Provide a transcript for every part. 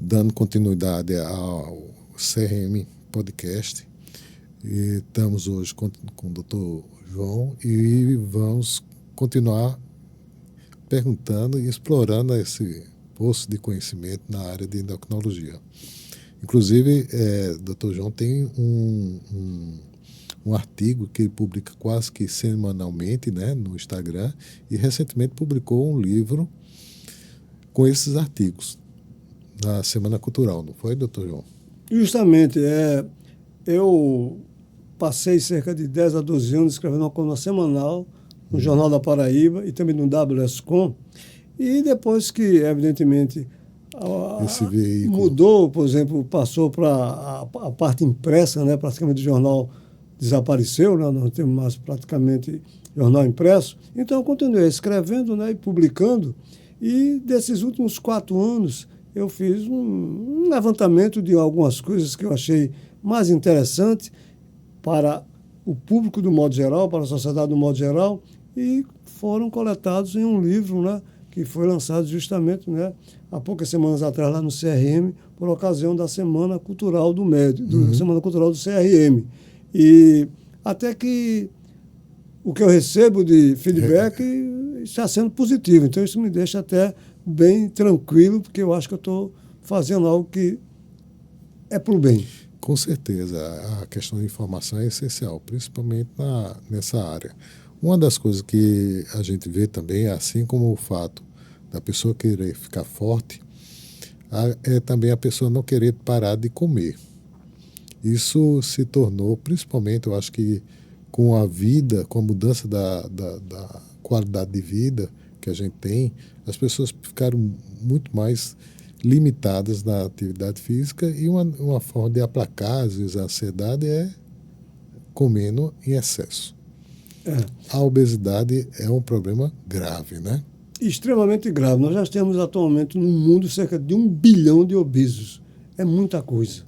dando continuidade ao CRM Podcast. E estamos hoje com o Dr. João e vamos continuar perguntando e explorando esse poço de conhecimento na área de endocrinologia. Inclusive, Dr. João tem um artigo que ele publica quase que semanalmente, né, no Instagram, e recentemente publicou um livro com esses artigos na Semana Cultural, não foi, doutor João? Justamente. Eu passei cerca de 10 a 12 anos escrevendo uma coluna semanal no Jornal da Paraíba e também no WSCom, e depois que, evidentemente, esse veículo mudou, por exemplo, passou para a parte impressa, né, praticamente o jornal desapareceu, né, não temos mais praticamente jornal impresso, então eu continuei escrevendo, né, e publicando, e desses últimos 4 anos eu fiz um levantamento de algumas coisas que eu achei mais interessante para o público do modo geral, para a sociedade do modo geral, e foram coletados em um livro, né, que foi lançado justamente, né, há poucas semanas atrás lá no CRM, por ocasião da Semana Cultural do Médico, Semana Cultural do CRM. E até que o que eu recebo de feedback está sendo positivo, então isso me deixa até bem tranquilo, porque eu acho que eu estou fazendo algo que é para o bem. Com certeza, a questão de informação é essencial, principalmente nessa área. Uma das coisas que a gente vê também, assim como o fato da pessoa querer ficar forte, é também a pessoa não querer parar de comer. Isso se tornou, principalmente, eu acho que com a vida, com a mudança da qualidade de vida que a gente tem, as pessoas ficaram muito mais limitadas na atividade física, e uma forma de aplacar, às vezes, a ansiedade é comendo em excesso. A obesidade é um problema grave, né? Extremamente grave. Nós já temos atualmente no mundo cerca de 1 bilhão de obesos. É muita coisa.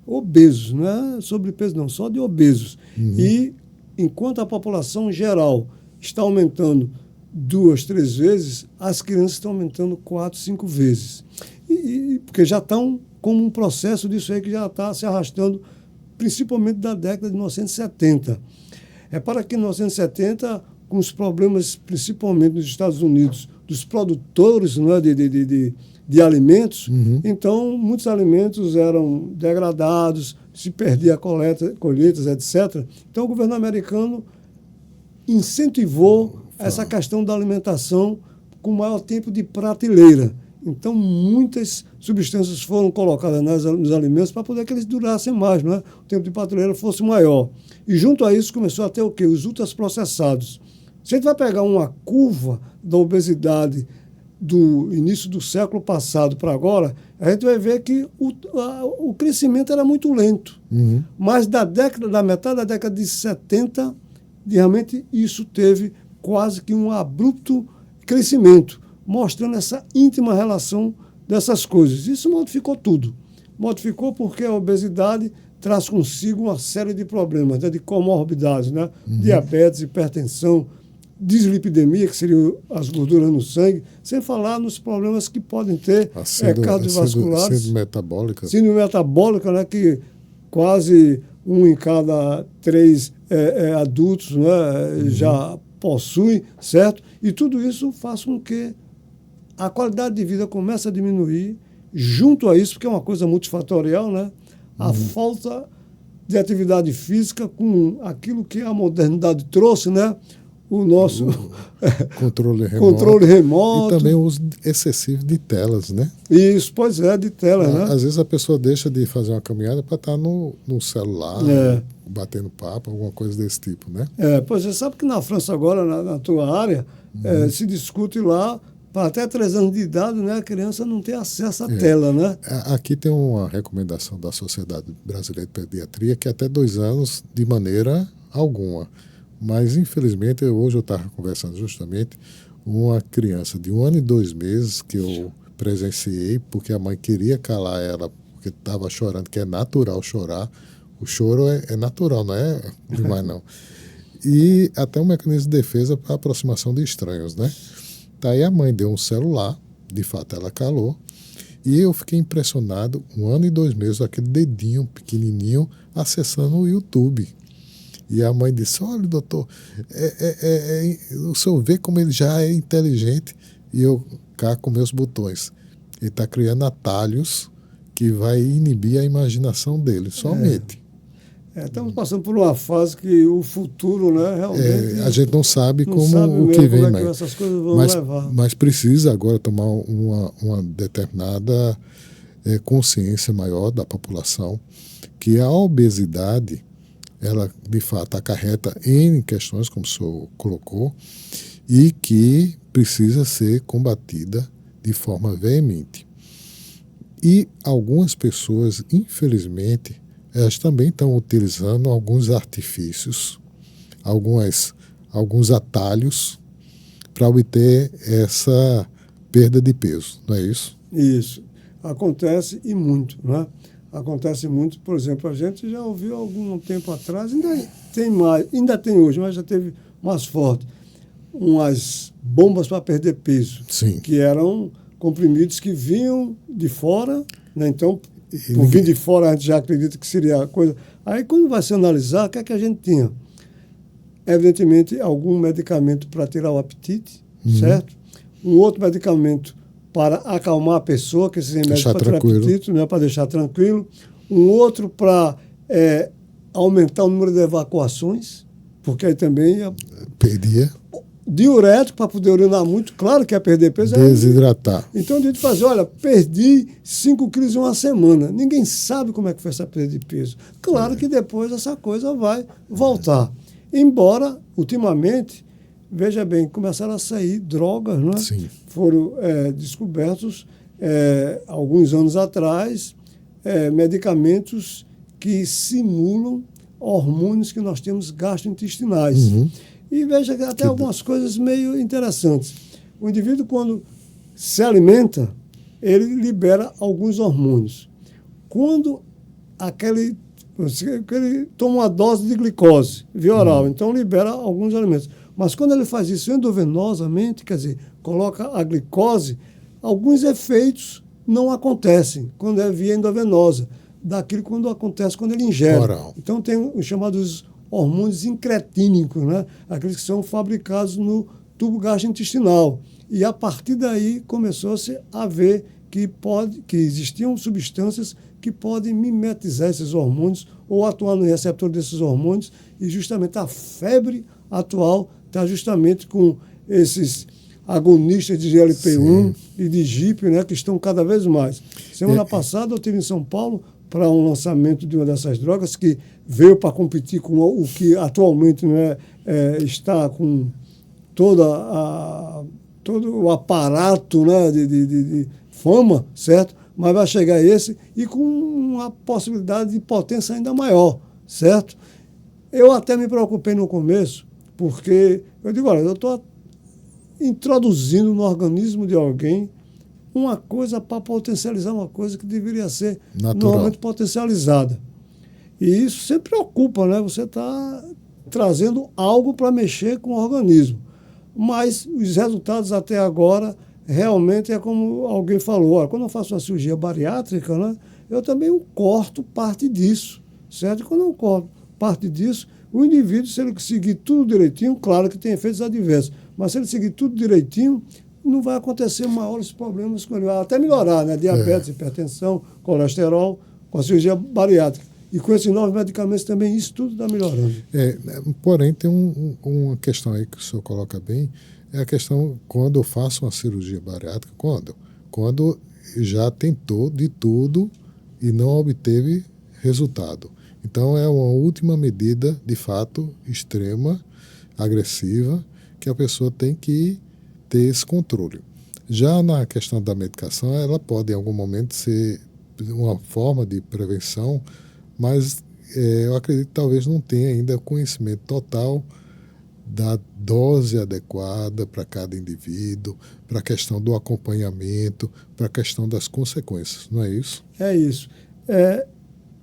Obesos, não é sobrepeso não, só de obesos. E enquanto a população geral está aumentando 2, 3 vezes, as crianças estão aumentando 4, 5 vezes. Porque já estão como um processo disso aí que já está se arrastando, principalmente da década de 1970. É para que em 1970, com os problemas, principalmente nos Estados Unidos, dos produtores, não é, de alimentos, então muitos alimentos eram degradados, se perdia colheitas, etc. Então o governo americano incentivou essa questão da alimentação com maior tempo de prateleira. Então, muitas substâncias foram colocadas nos alimentos para poder que eles durassem mais, não é? O tempo de prateleira fosse maior. E junto a isso começou a ter o quê? Os ultraprocessados. Se a gente vai pegar uma curva da obesidade do início do século passado para agora, a gente vai ver que o crescimento era muito lento. Mas da metade da década de 70, realmente isso teve quase que um abrupto crescimento, mostrando essa íntima relação dessas coisas. Isso modificou tudo. Modificou porque a obesidade traz consigo uma série de problemas, né, de comorbidades, né? Diabetes, hipertensão, dislipidemia, que seriam as gorduras no sangue, sem falar nos problemas que podem ter cardiovasculares. Síndrome metabólica, né, que quase 1 em cada 3 adultos, né, já possui, certo? E tudo isso faz com que a qualidade de vida comece a diminuir. Junto a isso, porque é uma coisa multifatorial, né? A falta de atividade física com aquilo que a modernidade trouxe, né? O nosso controle remoto. E também o uso excessivo de telas, né? Isso, pois é, de telas, né? Às vezes a pessoa deixa de fazer uma caminhada para estar no celular, batendo papo, alguma coisa desse tipo, né? Pois você sabe que na França agora, na tua área, se discute lá, para até 3 anos de idade, né, a criança não tem acesso à tela, né? Aqui tem uma recomendação da Sociedade Brasileira de Pediatria que até 2 anos, de maneira alguma. Mas, infelizmente, hoje eu estava conversando justamente uma criança de 1 ano e 2 meses que eu presenciei, porque a mãe queria calar ela, porque estava chorando, que é natural chorar. O choro é natural, não é demais, não. E até um mecanismo de defesa para aproximação de estranhos, né? Daí a mãe deu um celular, de fato ela calou, E eu fiquei impressionado, 1 ano e 2 meses, aquele dedinho pequenininho acessando o YouTube. E a mãe disse, olha, doutor, o senhor vê como ele já é inteligente. E eu cá com meus botões. Ele está criando atalhos que vai inibir a imaginação dele, somente. Estamos passando por uma fase que o futuro, né, realmente... a gente não sabe não como sabe o que vem, como é que essas coisas vão levar. Mas precisa agora tomar uma determinada consciência maior da população que a obesidade, ela de fato acarreta N questões, como o senhor colocou, e que precisa ser combatida de forma veemente. E algumas pessoas, infelizmente, elas também estão utilizando alguns artifícios, alguns atalhos para obter essa perda de peso, não é isso? Isso. Acontece e muito, né? Acontece muito, por exemplo, a gente já ouviu algum tempo atrás, ainda tem hoje, mas já teve mais forte, umas bombas para perder peso, Sim. que eram comprimidos que vinham de fora, né? Então, por vir de fora, a gente já acredita que seria a coisa. Aí, quando vai se analisar, o que é que a gente tinha? Evidentemente, algum medicamento para tirar o apetite, certo? Um outro medicamento para acalmar a pessoa, que esse remédio para tirar apetite, né? Para deixar tranquilo. Um outro para aumentar o número de evacuações, porque aí também... Perdia. Diurético, para poder urinar muito, claro que é perder peso. Desidratar. Então a gente faz, olha, perdi 5 quilos em uma semana. Ninguém sabe como é que foi essa perda de peso. Claro que depois essa coisa vai voltar. Embora, ultimamente, veja bem, começaram a sair drogas, não é? Sim. Foram descobertos, alguns anos atrás, medicamentos que simulam hormônios que nós temos gastrointestinais. E veja que até algumas coisas meio interessantes. O indivíduo, quando se alimenta, ele libera alguns hormônios. Quando ele toma uma dose de glicose via oral, então libera alguns alimentos. Mas quando ele faz isso endovenosamente, quer dizer, coloca a glicose, alguns efeitos não acontecem quando é via endovenosa, daquilo quando acontece quando ele ingere. Oral. Então tem os chamados hormônios incretínicos, né? Aqueles que são fabricados no tubo gastrointestinal. E a partir daí começou-se a ver que existiam substâncias que podem mimetizar esses hormônios ou atuar no receptor desses hormônios, e justamente a febre atual está justamente com esses agonistas de GLP-1 e de GIP, né, que estão cada vez mais. Semana passada eu estive em São Paulo para um lançamento de uma dessas drogas que veio para competir com o que atualmente, né, está com todo o aparato, né, de fama, certo? Mas vai chegar esse e com uma possibilidade de potência ainda maior, certo? Eu até me preocupei no começo, porque eu digo, olha, eu estou introduzindo no organismo de alguém uma coisa para potencializar uma coisa que deveria ser normalmente potencializada. E isso sempre preocupa, né? Você está trazendo algo para mexer com o organismo. Mas os resultados até agora realmente é como alguém falou. Olha, quando eu faço uma cirurgia bariátrica, né, eu também corto parte disso, certo? E quando eu corto parte disso, o indivíduo, se ele seguir tudo direitinho, claro que tem efeitos adversos, mas se ele seguir tudo direitinho, não vai acontecer maiores problemas com ele. Vai até melhorar, né? Diabetes, hipertensão, colesterol, com a cirurgia bariátrica. E com esses novos medicamentos também, isso tudo está melhorando. Porém, tem uma questão aí que o senhor coloca bem, é a questão quando eu faço uma cirurgia bariátrica, quando já tentou de tudo e não obteve resultado. Então, é uma última medida, de fato, extrema, agressiva, que a pessoa tem que ter esse controle. Já na questão da medicação, ela pode, em algum momento, ser uma forma de prevenção, mas eu acredito que talvez não tenha ainda conhecimento total da dose adequada para cada indivíduo, para a questão do acompanhamento, para a questão das consequências, não é isso? É isso.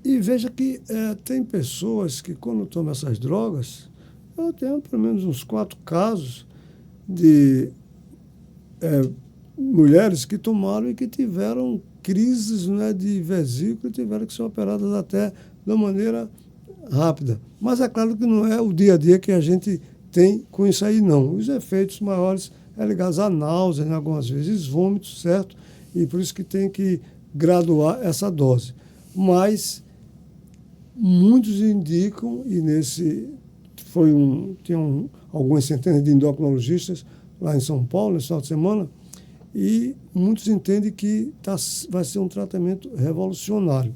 E veja que tem pessoas que, quando tomam essas drogas, eu tenho pelo menos uns 4 casos de mulheres que tomaram e que tiveram crises, né, de vesícula e tiveram que ser operadas até de uma maneira rápida. Mas é claro que não é o dia a dia que a gente tem com isso aí, não. Os efeitos maiores é ligados à náusea, né, algumas vezes vômitos, certo? E por isso que tem que graduar essa dose. Mas muitos indicam, e nesse tinham algumas centenas de endocrinologistas lá em São Paulo, nesse final de semana, e muitos entendem que vai ser um tratamento revolucionário.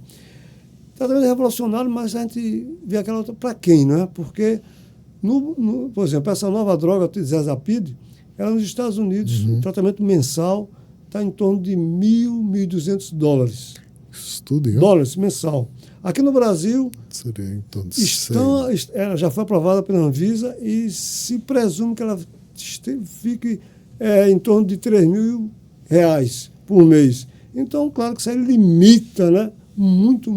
Tratamento revolucionário, mas a gente vê aquela outra para quem, né? Porque, por exemplo, essa nova droga, o Zezapid, ela nos Estados Unidos, o tratamento mensal está em torno de $1.200. Isso tudo, hein? Dólares mensal. Aqui no Brasil, seria em torno de ela já foi aprovada pela Anvisa e se presume que ela fique em torno de R$3.000 por mês. Então, claro que isso aí limita, né, muito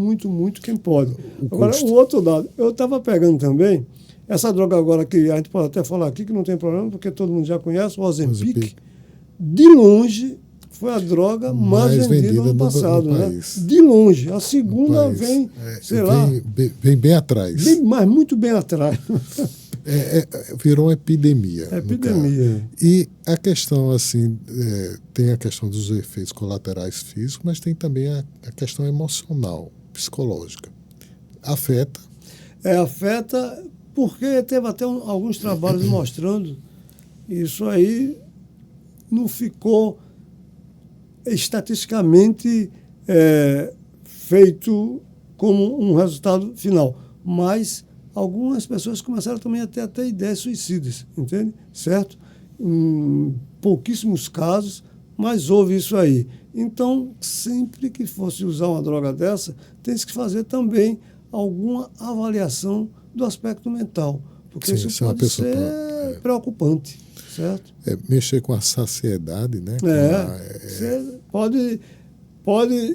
quem pode. Agora, o outro lado, eu estava pegando também essa droga agora que a gente pode até falar aqui, que não tem problema, porque todo mundo já conhece, o Ozempic, de longe foi a droga mais vendida no passado, no né? país. De longe. A segunda vem, Vem bem atrás. Mas muito bem atrás. Virou uma epidemia. Epidemia. E a questão, assim, tem a questão dos efeitos colaterais físicos, mas tem também a questão emocional, psicológica. Afeta. Afeta porque teve até alguns trabalhos mostrando isso aí não ficou estatisticamente feito como um resultado final. Mas algumas pessoas começaram também a ter até ideias suicidas, entende? Certo? Em pouquíssimos casos, mas houve isso aí. Então, sempre que fosse usar uma droga dessa, tem que fazer também alguma avaliação do aspecto mental, porque Sim, isso pode ser preocupante, certo? Mexer com a saciedade, né? Você pode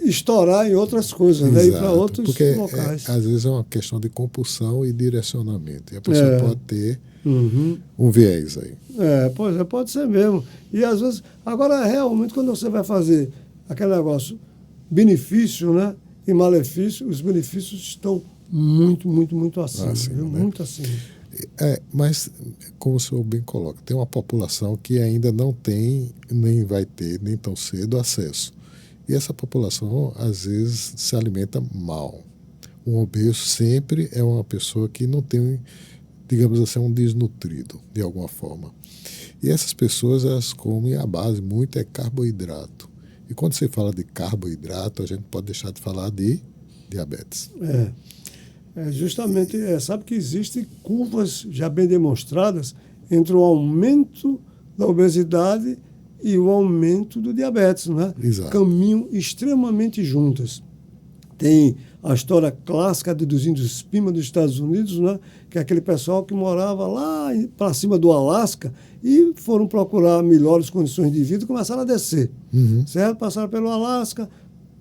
estourar em outras coisas, né? Ir para outros porque locais. Às vezes é uma questão de compulsão e direcionamento. E a pessoa pode ter um viés aí. Pode ser mesmo. E às vezes, agora realmente quando você vai fazer aquele negócio benefício, né, e malefício, os benefícios estão muito acima, viu? Né? Muito acima. Mas, como o senhor bem coloca, tem uma população que ainda não tem, nem vai ter, nem tão cedo, acesso. E essa população, às vezes, se alimenta mal. Um obeso sempre é uma pessoa que não tem, digamos assim, um desnutrido, de alguma forma. E essas pessoas, elas comem a base, muito é carboidrato. E quando você fala de carboidrato, a gente pode deixar de falar de diabetes. Justamente, sabe que existem curvas já bem demonstradas entre o aumento da obesidade e o aumento do diabetes, né? Exato. Caminham extremamente juntas. Tem a história clássica dos índios Pima dos Estados Unidos, né? Que é aquele pessoal que morava lá para cima do Alasca e foram procurar melhores condições de vida e começaram a descer. Certo? Passaram pelo Alasca,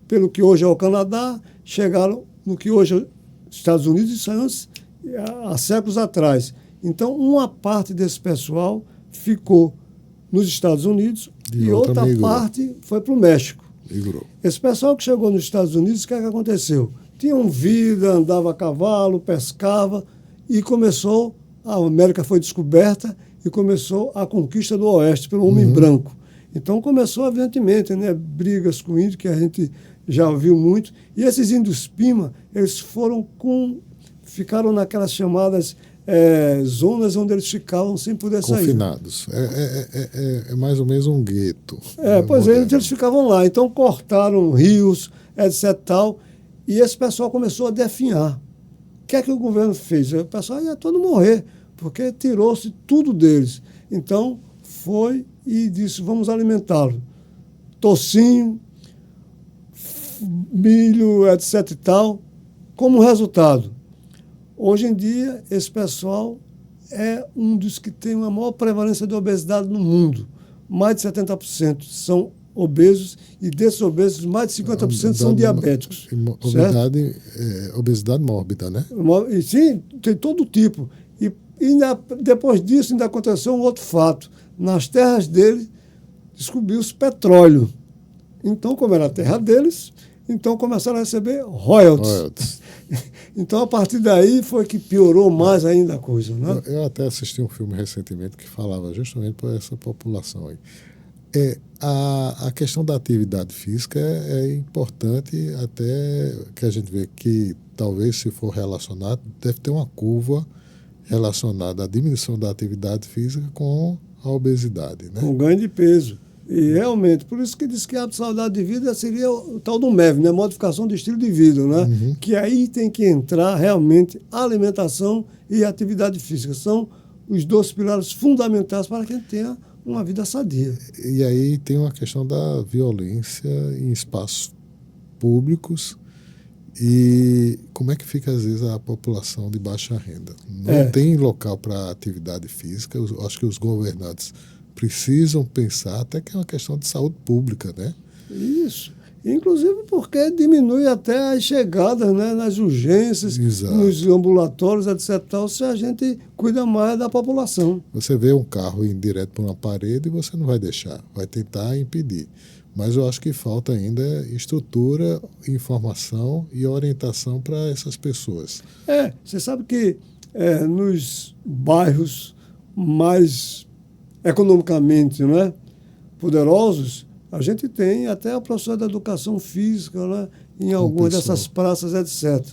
pelo que hoje é o Canadá, chegaram no que hoje é os Estados Unidos, isso antes, há séculos atrás. Então, uma parte desse pessoal ficou nos Estados Unidos e outra parte foi para o México. Migrou. Esse pessoal que chegou nos Estados Unidos, o que aconteceu? Tinham vida, andava a cavalo, pescava e a América foi descoberta e começou a conquista do Oeste pelo homem branco. Então começou, evidentemente, né, brigas com índios, que a gente já ouviu muito. E esses índios Pima, eles ficaram naquelas chamadas zonas onde eles ficavam sem poder sair. Confinados. É mais ou menos um gueto. Eles ficavam lá. Então cortaram rios, etc. tal, e esse pessoal começou a definhar. O que é que o governo fez? O pessoal ia todo morrer, porque tirou-se tudo deles. Então foi e disse, vamos alimentá-lo. Tocinho, milho, etc. e tal. Como resultado, hoje em dia, esse pessoal é um dos que tem a maior prevalência de obesidade no mundo. Mais de 70% são obesos e desses obesos, mais de 50% são diabéticos. Obesidade mórbida, né? E, sim, tem todo tipo. E depois disso ainda aconteceu um outro fato. Nas terras dele descobriu-se petróleo. Então, como era a terra deles, então começaram a receber royalties. Então, a partir daí foi que piorou mais ainda a coisa. Né? Eu até assisti um filme recentemente que falava justamente para essa população aí. A questão da atividade física é importante, até que a gente vê que talvez, se for relacionado, deve ter uma curva relacionada à diminuição da atividade física com a obesidade. Né? Com ganho de peso. E realmente, por isso que diz que a hábito saudável de vida seria o tal do MEV, né? Modificação do estilo de vida, né? Uhum. Que aí tem que entrar realmente alimentação e atividade física. São os dois pilares fundamentais para que a gente tenha uma vida sadia. E aí tem uma questão da violência em espaços públicos e como é que fica, às vezes, a população de baixa renda. Não tem local para atividade física. Eu acho que os governantes precisam pensar, até que é uma questão de saúde pública, né? Isso. Inclusive porque diminui até as chegadas, né, nas urgências, Exato. Nos ambulatórios, etc. Se a gente cuida mais da população. Você vê um carro indo direto para uma parede e você não vai deixar, vai tentar impedir. Mas eu acho que falta ainda estrutura, informação e orientação para essas pessoas. Você sabe que nos bairros mais economicamente, né, poderosos, a gente tem até a professora da educação física, né, em algumas dessas praças, etc.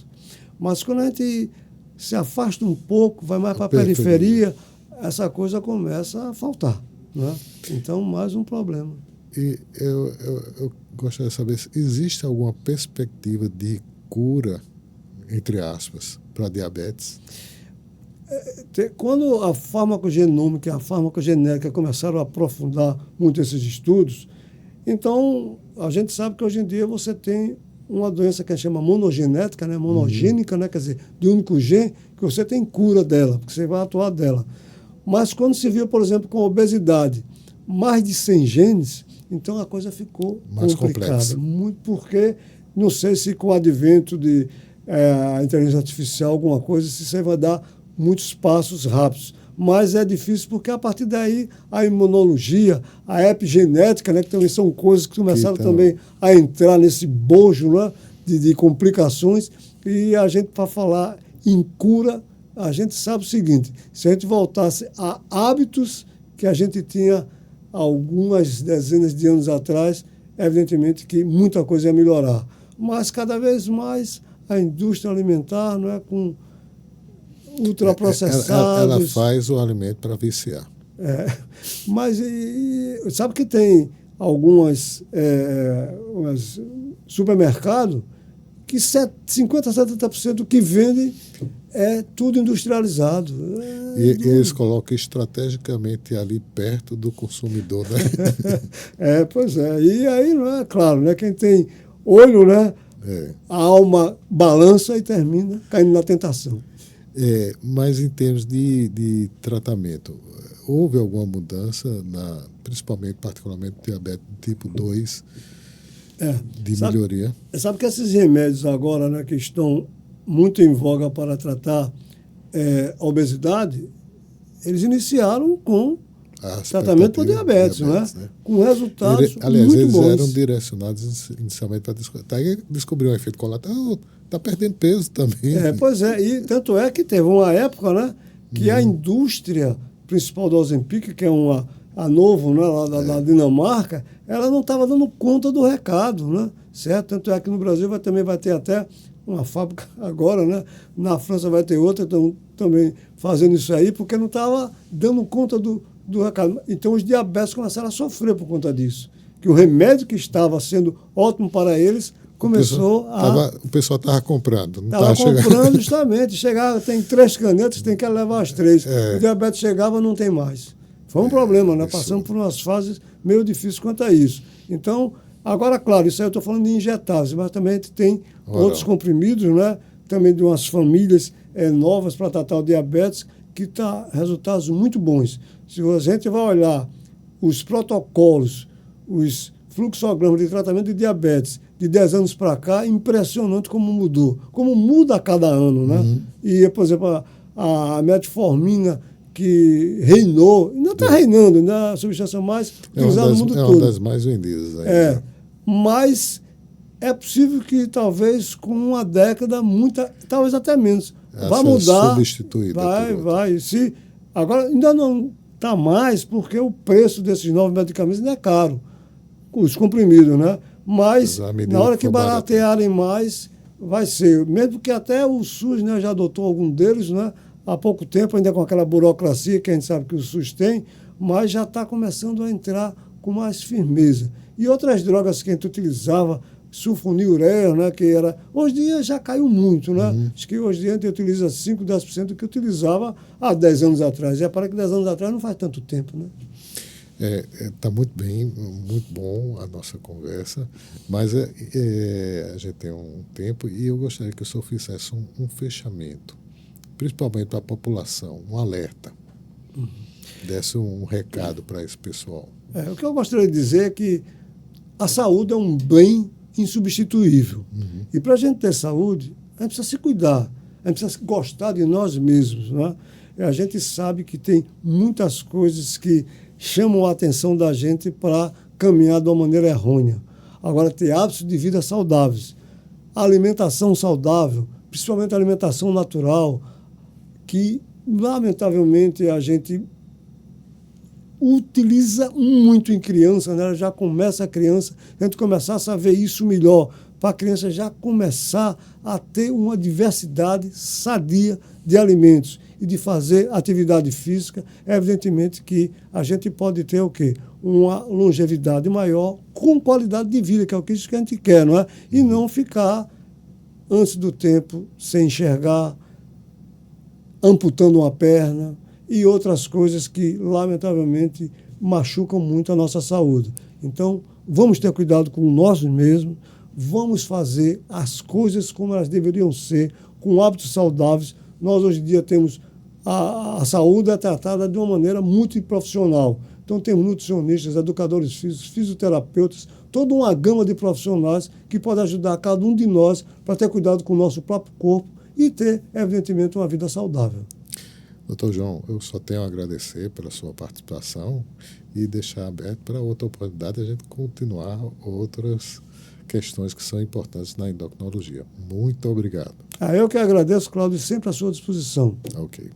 Mas quando a gente se afasta um pouco, vai mais para a periferia, essa coisa começa a faltar. Né? Então, mais um problema. E eu gostaria de saber se existe alguma perspectiva de cura, entre aspas, para a diabetes? Quando a farmacogenômica e a farmacogenética começaram a aprofundar muito esses estudos, então a gente sabe que hoje em dia você tem uma doença que a gente chama monogenética, né? Monogênica, né? Quer dizer, de um único gene, que você tem cura dela, porque você vai atuar dela. Mas quando se viu, por exemplo, com a obesidade, mais de 100 genes, então a coisa ficou mais complicada. Complexa. Muito porque, não sei se com o advento de a inteligência artificial, alguma coisa, se você vai dar muitos passos rápidos. Mas é difícil porque, a partir daí, a imunologia, a epigenética, né, que também são coisas que começaram também a entrar nesse bojo, né, de complicações. E a gente, para falar em cura, a gente sabe o seguinte: se a gente voltasse a hábitos que a gente tinha algumas dezenas de anos atrás, evidentemente que muita coisa ia melhorar. Mas, cada vez mais, a indústria alimentar, não é, com ultraprocessados. Ela faz o alimento para viciar. Mas sabe que tem alguns supermercados que 50% a 70% do que vende é tudo industrializado. E eles colocam estrategicamente ali perto do consumidor. Né? Pois é. E aí, não é claro, né? Quem tem olho, né? A alma balança e termina caindo na tentação. Mas em termos de tratamento, houve alguma mudança, principalmente, particularmente, diabetes tipo 2, de melhoria? Sabe que esses remédios agora, né, que estão muito em voga para tratar a obesidade, eles iniciaram com tratamento para diabetes, né? Com resultados aliás, muito eles bons. Eram direcionados inicialmente para descobrir um efeito colateral. Está perdendo peso também. Pois é, e tanto é que teve uma época, né, que a indústria principal do Ozempic, que é a Novo, né, lá da Dinamarca, ela não estava dando conta do recado, né, certo? Tanto é que no Brasil também vai ter até uma fábrica agora, né? Na França vai ter outra, estão também fazendo isso aí, porque não estava dando conta do recado. Então os diabéticos começaram a sofrer por conta disso. Que o remédio que estava sendo ótimo para eles começou o pessoal estava comprando. Estava comprando justamente. Chegava, tem 3 canetas, tem que levar as 3. O diabetes chegava, não tem mais. Foi um problema, né? Passamos por umas fases meio difíceis quanto a isso. Então, agora, claro, isso aí eu estou falando de injetáveis, mas também a gente tem outros comprimidos, né? Também de umas famílias novas para tratar o diabetes, que dá resultados muito bons. Se a gente vai olhar os protocolos, os fluxogramas de tratamento de diabetes de 10 anos para cá, impressionante como mudou. Como muda a cada ano, né? E, por exemplo, a metformina, que reinou, ainda está reinando, né? A substância mais utilizada no mundo todo. É uma das mais vendidas ainda. Mas é possível que talvez com uma década, talvez até menos, vai mudar. Substituída. Vai. Agora, ainda não está mais, porque o preço desses novos medicamentos ainda é caro, os comprimidos, né? Mas na hora que baratearem mais, vai ser. Mesmo que até o SUS, né, já adotou algum deles, né? Há pouco tempo, ainda com aquela burocracia que a gente sabe que o SUS tem, mas já está começando a entrar com mais firmeza. E outras drogas que a gente utilizava, sulfonilureia, né, que era... Hoje em dia já caiu muito, né? Acho que hoje em dia a gente utiliza 5%, 10% do que utilizava há 10 anos atrás. E para que 10 anos atrás não faz tanto tempo, né? Está muito bem, muito bom a nossa conversa, mas a gente tem um tempo e eu gostaria que o senhor fizesse um fechamento, principalmente para a população, um alerta, desse um recado para esse pessoal. O que eu gostaria de dizer é que a saúde é um bem insubstituível. E para a gente ter saúde, a gente precisa se cuidar, a gente precisa gostar de nós mesmos. Né? E a gente sabe que tem muitas coisas que chamam a atenção da gente para caminhar de uma maneira errônea. Agora, ter hábitos de vida saudáveis, a alimentação saudável, principalmente a alimentação natural, que, lamentavelmente, a gente utiliza muito em criança, né? Já começa a criança, a gente começasse a ver isso melhor, para a criança já começar a ter uma diversidade sadia de alimentos e de fazer atividade física, evidentemente que a gente pode ter o quê? Uma longevidade maior com qualidade de vida, que é o que a gente quer, não é? E não ficar antes do tempo sem enxergar, amputando uma perna e outras coisas que, lamentavelmente, machucam muito a nossa saúde. Então, vamos ter cuidado com nós mesmos, vamos fazer as coisas como elas deveriam ser, com hábitos saudáveis. Nós, hoje em dia, temos a saúde é tratada de uma maneira multiprofissional. Então, temos nutricionistas, educadores físicos, fisioterapeutas, toda uma gama de profissionais que pode ajudar cada um de nós para ter cuidado com o nosso próprio corpo e ter, evidentemente, uma vida saudável. Doutor João, eu só tenho a agradecer pela sua participação e deixar aberto para outra oportunidade a gente continuar outras questões que são importantes na endocrinologia. Muito obrigado. Eu que agradeço, Cláudio, sempre à sua disposição. Ok.